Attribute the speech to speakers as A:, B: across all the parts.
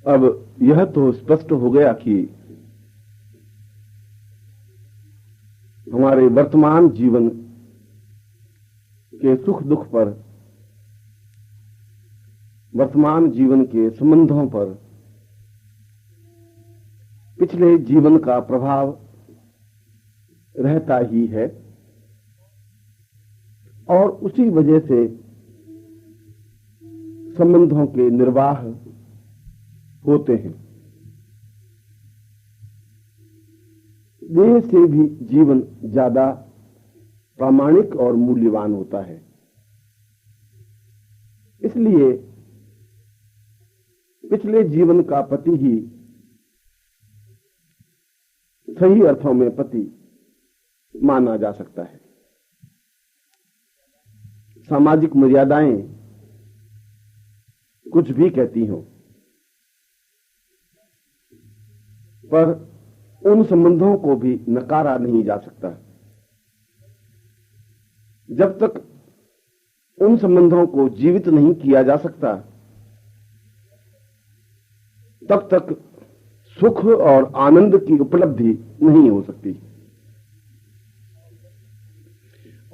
A: अब यह तो स्पष्ट हो गया कि हमारे वर्तमान जीवन के सुख दुख पर, वर्तमान जीवन के संबंधों पर पिछले जीवन का प्रभाव रहता ही है और उसी वजह से संबंधों के निर्वाह होते हैं। देह से भी जीवन ज्यादा प्रामाणिक और मूल्यवान होता है। इसलिए पिछले जीवन का पति ही सही अर्थों में पति माना जा सकता है। सामाजिक मर्यादाएं कुछ भी कहती हों, पर उन संबंधों को भी नकारा नहीं जा सकता। जब तक उन संबंधों को जीवित नहीं किया जा सकता, तब तक सुख और आनंद की उपलब्धि नहीं हो सकती।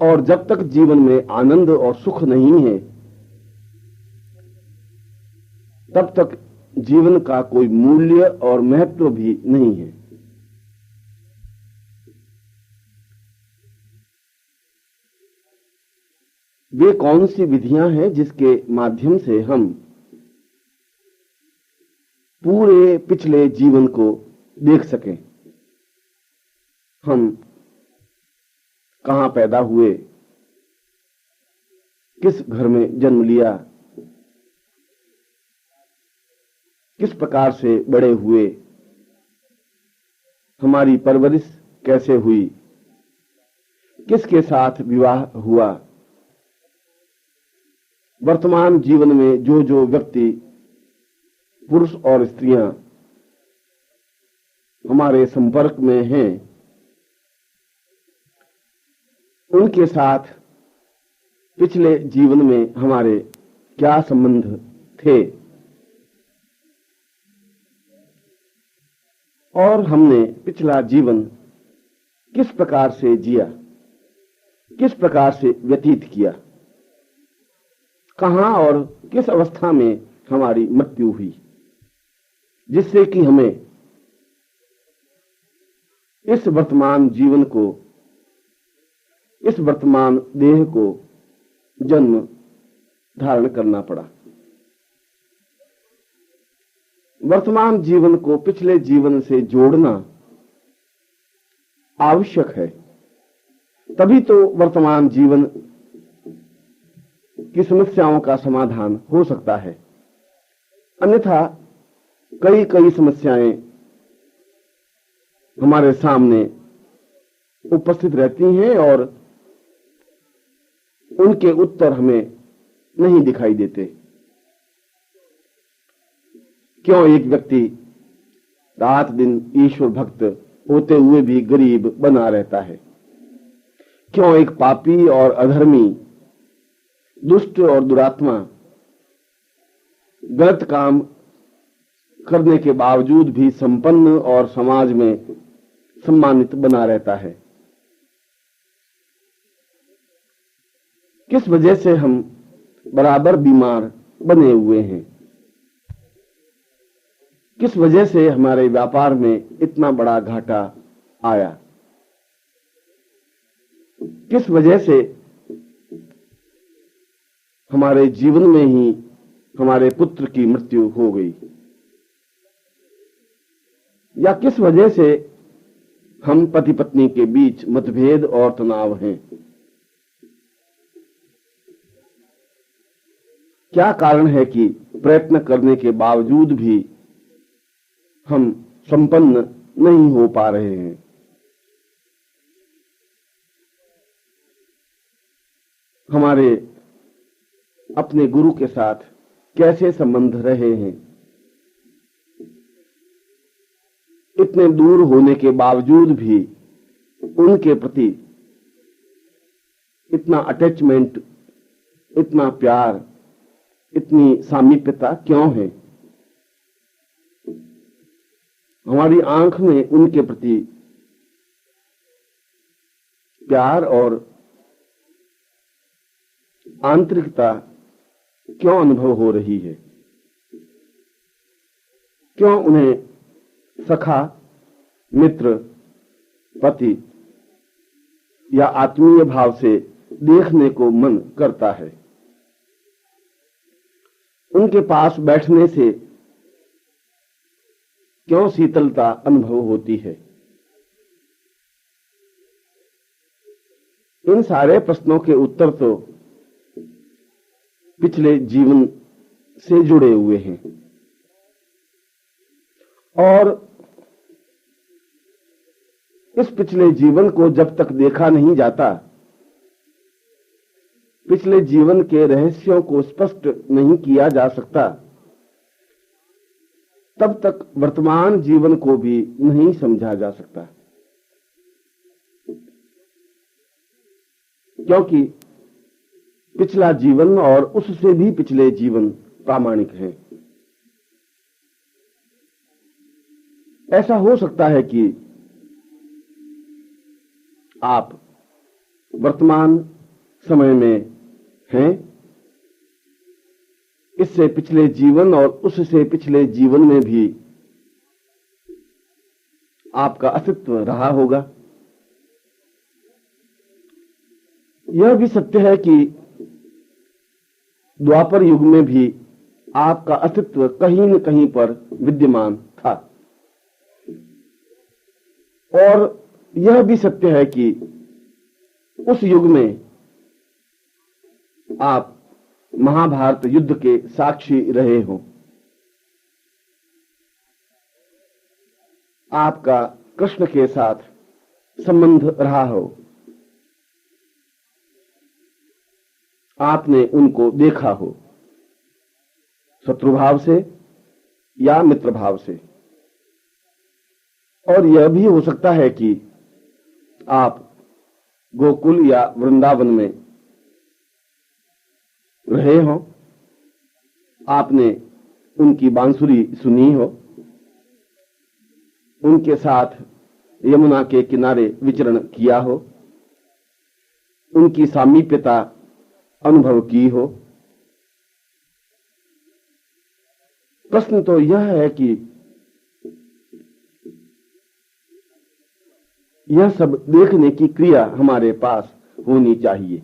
A: और जब तक जीवन में आनंद और सुख नहीं है, तब तक जीवन का कोई मूल्य और महत्व भी नहीं है। वे कौन सी विधियां हैं जिसके माध्यम से हम पूरे पिछले जीवन को देख सकें? हम कहां पैदा हुए, किस घर में जन्म लिया, किस प्रकार से बड़े हुए, हमारी परवरिश कैसे हुई, किसके साथ विवाह हुआ, वर्तमान जीवन में जो जो व्यक्ति, पुरुष और स्त्रियां हमारे संपर्क में हैं, उनके साथ पिछले जीवन में हमारे क्या संबंध थे और हमने पिछला जीवन किस प्रकार से जिया, किस प्रकार से व्यतीत किया, कहां और किस अवस्था में हमारी मृत्यु हुई, जिससे कि हमें इस वर्तमान जीवन को, इस वर्तमान देह को जन्म धारण करना पड़ा। वर्तमान जीवन को पिछले जीवन से जोड़ना आवश्यक है, तभी तो वर्तमान जीवन की समस्याओं का समाधान हो सकता है। अन्यथा कई कई समस्याएं हमारे सामने उपस्थित रहती हैं और उनके उत्तर हमें नहीं दिखाई देते। क्यों एक व्यक्ति रात दिन ईश्वर भक्त होते हुए भी गरीब बना रहता है? क्यों एक पापी और अधर्मी, दुष्ट और दुरात्मा गलत काम करने के बावजूद भी संपन्न और समाज में सम्मानित बना रहता है? किस वजह से हम बराबर बीमार बने हुए हैं? किस वजह से हमारे व्यापार में इतना बड़ा घाटा आया? किस वजह से हमारे जीवन में ही हमारे पुत्र की मृत्यु हो गई? या किस वजह से हम पति पत्नी के बीच मतभेद और तनाव हैं? क्या कारण है कि प्रयत्न करने के बावजूद भी हम संपन्न नहीं हो पा रहे हैं? हमारे अपने गुरु के साथ कैसे संबंध रहे हैं? इतने दूर होने के बावजूद भी उनके प्रति इतना अटैचमेंट, इतना प्यार, इतनी सामीप्यता क्यों है? हमारी आंख में उनके प्रति प्यार और आंतरिकता क्यों अनुभव हो रही है? क्यों उन्हें सखा, मित्र, पति या आत्मीय भाव से देखने को मन करता है? उनके पास बैठने से क्यों शीतलता अनुभव होती है? इन सारे प्रश्नों के उत्तर तो पिछले जीवन से जुड़े हुए हैं और इस पिछले जीवन को जब तक देखा नहीं जाता, पिछले जीवन के रहस्यों को स्पष्ट नहीं किया जा सकता, तब तक वर्तमान जीवन को भी नहीं समझा जा सकता। क्योंकि पिछला जीवन और उससे भी पिछले जीवन प्रामाणिक हैं। ऐसा हो सकता है कि आप वर्तमान समय में हैं, इससे पिछले जीवन और उससे पिछले जीवन में भी आपका अस्तित्व रहा होगा। यह भी सत्य है कि द्वापर युग में भी आपका अस्तित्व कहीं न कहीं पर विद्यमान था और यह भी सत्य है कि उस युग में आप महाभारत युद्ध के साक्षी रहे हो। आपका कृष्ण के साथ संबंध रहा हो, आपने उनको देखा हो, शत्रुभाव से या मित्र भाव से। और यह भी हो सकता है कि आप गोकुल या वृंदावन में रहे हो, आपने उनकी बांसुरी सुनी हो, उनके साथ यमुना के किनारे विचरण किया हो, उनकी सामीप्यता अनुभव की हो। प्रश्न तो यह है कि यह सब देखने की क्रिया हमारे पास होनी चाहिए।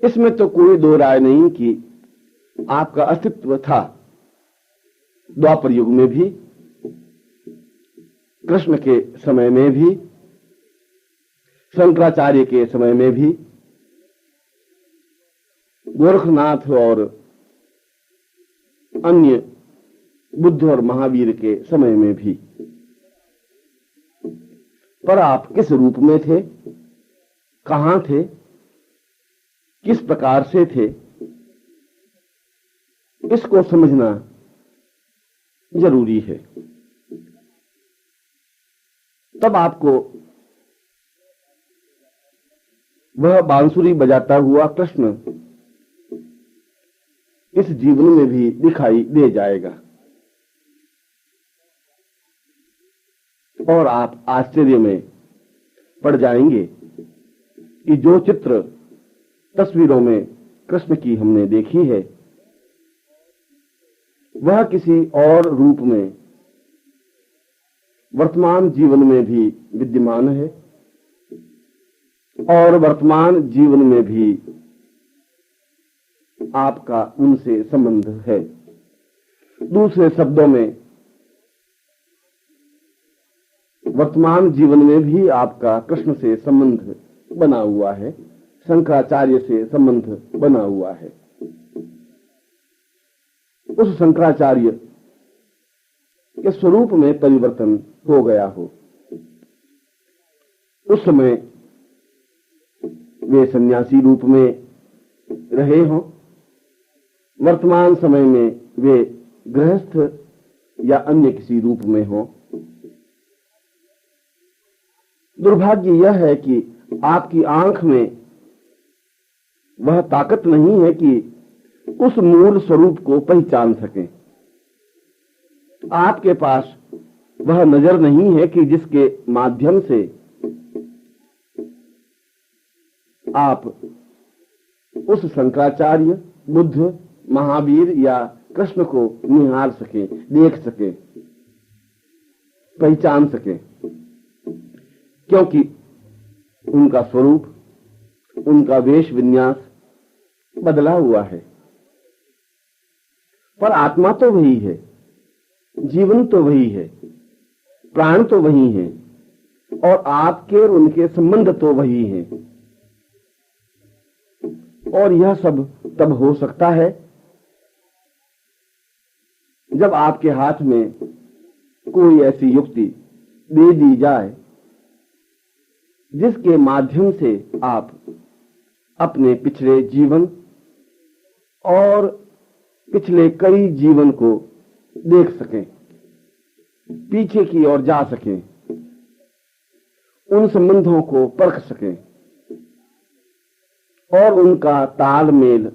A: इसमें तो कोई दो राय नहीं कि आपका अस्तित्व था द्वापर युग में भी, कृष्ण के समय में भी, शंकराचार्य के समय में भी, गोरखनाथ और अन्य बुद्ध और महावीर के समय में भी। पर आप किस रूप में थे, कहां थे, किस प्रकार से थे, इसको समझना जरूरी है। तब आपको वह बांसुरी बजाता हुआ कृष्ण इस जीवन में भी दिखाई दे जाएगा और आप आश्चर्य में पड़ जाएंगे कि जो चित्र तस्वीरों में कृष्ण की हमने देखी है, वह किसी और रूप में वर्तमान जीवन में भी विद्यमान है और वर्तमान जीवन में भी आपका उनसे संबंध है। दूसरे शब्दों में, वर्तमान जीवन में भी आपका कृष्ण से संबंध बना हुआ है, शंकराचार्य से संबंध बना हुआ है। उस शंकराचार्य के स्वरूप में परिवर्तन हो गया हो। उस समय वे सन्यासी रूप में रहे हों, वर्तमान समय में वे गृहस्थ या अन्य किसी रूप में हों। दुर्भाग्य यह है कि आपकी आंख में वह ताकत नहीं है कि उस मूल स्वरूप को पहचान सकें। आपके पास वह नजर नहीं है कि जिसके माध्यम से आप उस शंकराचार्य, बुद्ध, महावीर या कृष्ण को निहार सके, देख सके, पहचान सके, क्योंकि उनका स्वरूप, उनका वेश विन्यास बदला हुआ है। पर आत्मा तो वही है, जीवन तो वही है, प्राण तो वही है, और आपके और उनके संबंध तो वही है। और यह सब तब हो सकता है जब आपके हाथ में कोई ऐसी युक्ति दे दी जाए जिसके माध्यम से आप अपने पिछले जीवन और पिछले कई जीवन को देख सकें, पीछे की ओर जा सकें, उन संबंधों को परख सकें और उनका तालमेल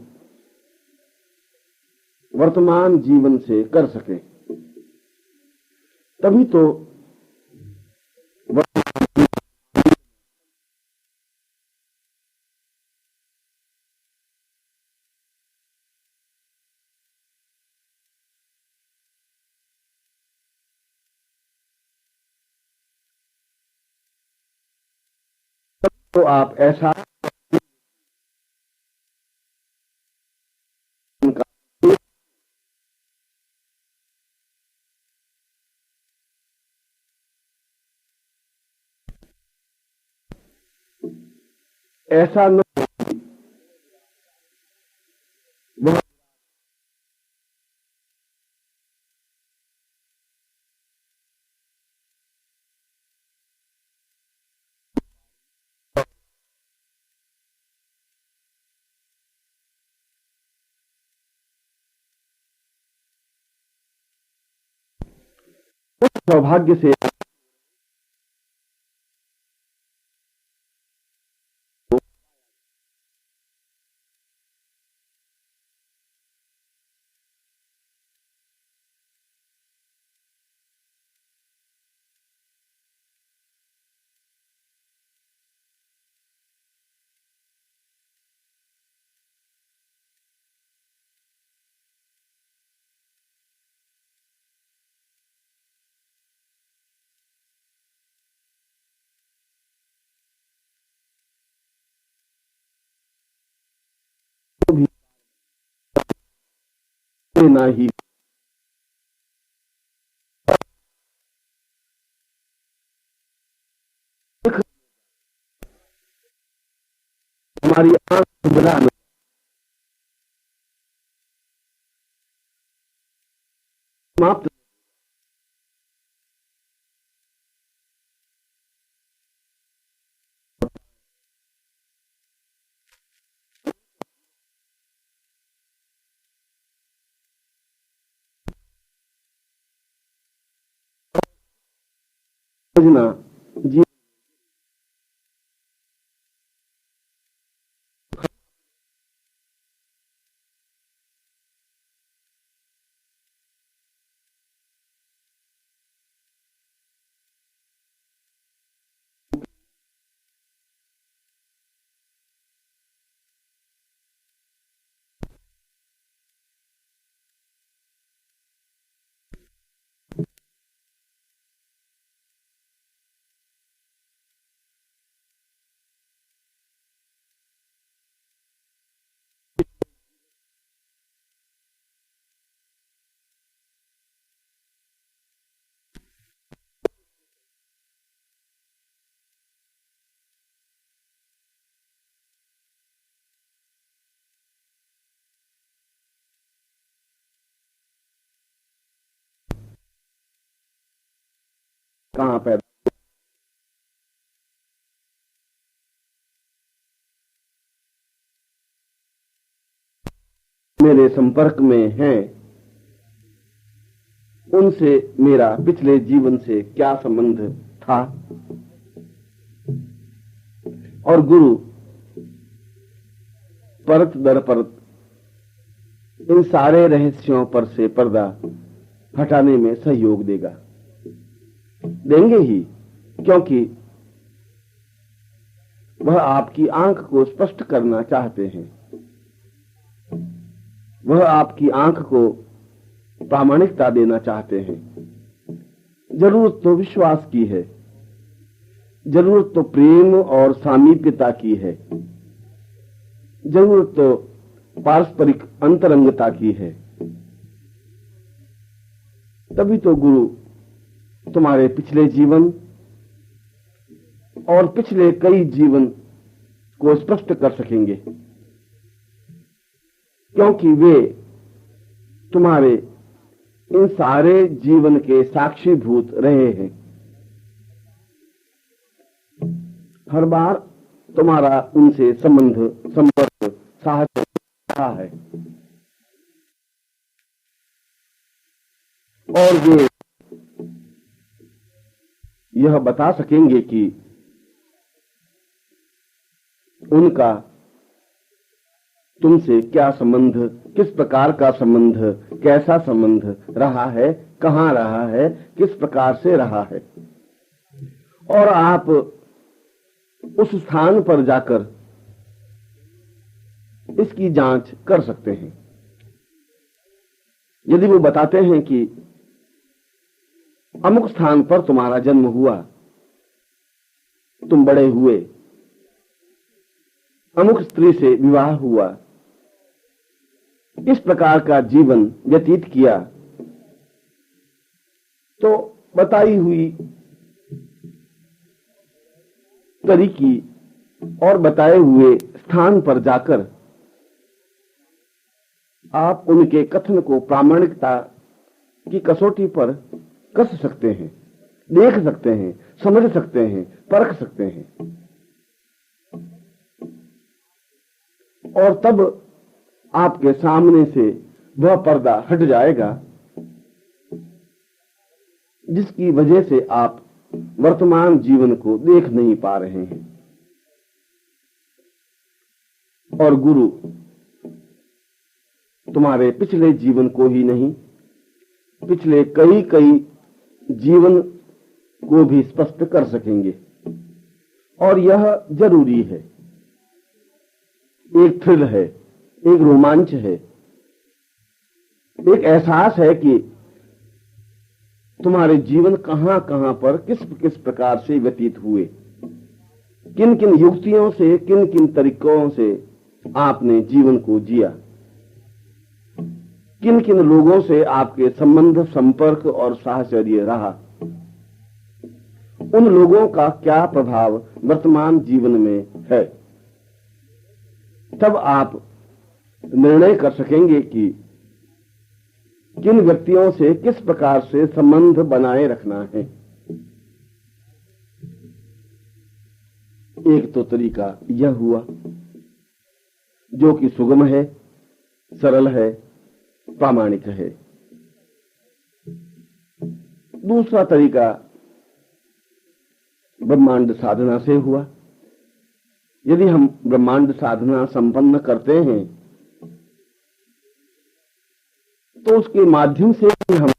A: वर्तमान जीवन से कर सकें। तभी तो आप ऐसा ऐसा न बहुत सौभाग्य से भी ना ही हमारी आंख खुला समाप्त समझना जी कहां पैदा मेरे संपर्क में हैं, उनसे मेरा पिछले जीवन से क्या संबंध था। और गुरु परत दर परत इन सारे रहस्यों पर से पर्दा हटाने में सहयोग देगा। देंगे ही, क्योंकि वह आपकी आंख को स्पष्ट करना चाहते हैं। वह आपकी आंख को प्रामाणिकता देना चाहते हैं। जरूरत तो विश्वास की है, जरूरत तो प्रेम और सामीप्यता की है, जरूरत तो पारस्परिक अंतरंगता की है। तभी तो गुरु तुम्हारे पिछले जीवन और पिछले कई जीवन को स्पष्ट कर सकेंगे, क्योंकि वे तुम्हारे इन सारे जीवन के साक्षीभूत रहे हैं। हर बार तुम्हारा उनसे संपर्क साहस रहा है, और वे यह बता सकेंगे कि उनका तुमसे क्या संबंध, किस प्रकार का संबंध, कैसा संबंध रहा है, कहां रहा है, किस प्रकार से रहा है। और आप उस स्थान पर जाकर इसकी जांच कर सकते हैं। यदि वो बताते हैं कि अमुक स्थान पर तुम्हारा जन्म हुआ, तुम बड़े हुए, अमुक स्त्री से विवाह हुआ, इस प्रकार का जीवन व्यतीत किया, तो बताई हुई तरीकी और बताए हुए स्थान पर जाकर आप उनके कथन को प्रामाणिकता की कसौटी पर कस सकते हैं, देख सकते हैं, समझ सकते हैं, परख सकते हैं। और तब आपके सामने से वह पर्दा हट जाएगा जिसकी वजह से आप वर्तमान जीवन को देख नहीं पा रहे हैं। और गुरु तुम्हारे पिछले जीवन को ही नहीं, पिछले कई कई जीवन को भी स्पष्ट कर सकेंगे। और यह जरूरी है, एक थ्रिल है, एक रोमांच है, एक एहसास है कि तुम्हारे जीवन कहां कहां पर किस किस प्रकार से व्यतीत हुए, किन किन युक्तियों से, किन किन तरीकों से आपने जीवन को जिया, किन किन लोगों से आपके संबंध, संपर्क और साहचर्य रहा, उन लोगों का क्या प्रभाव वर्तमान जीवन में है। तब आप निर्णय कर सकेंगे कि किन व्यक्तियों से किस प्रकार से संबंध बनाए रखना है। एक तो तरीका यह हुआ जो कि सुगम है, सरल है, प्रामाणिक है। दूसरा तरीका ब्रह्मांड साधना से हुआ। यदि हम ब्रह्मांड साधना संपन्न करते हैं तो उसके माध्यम से ही हम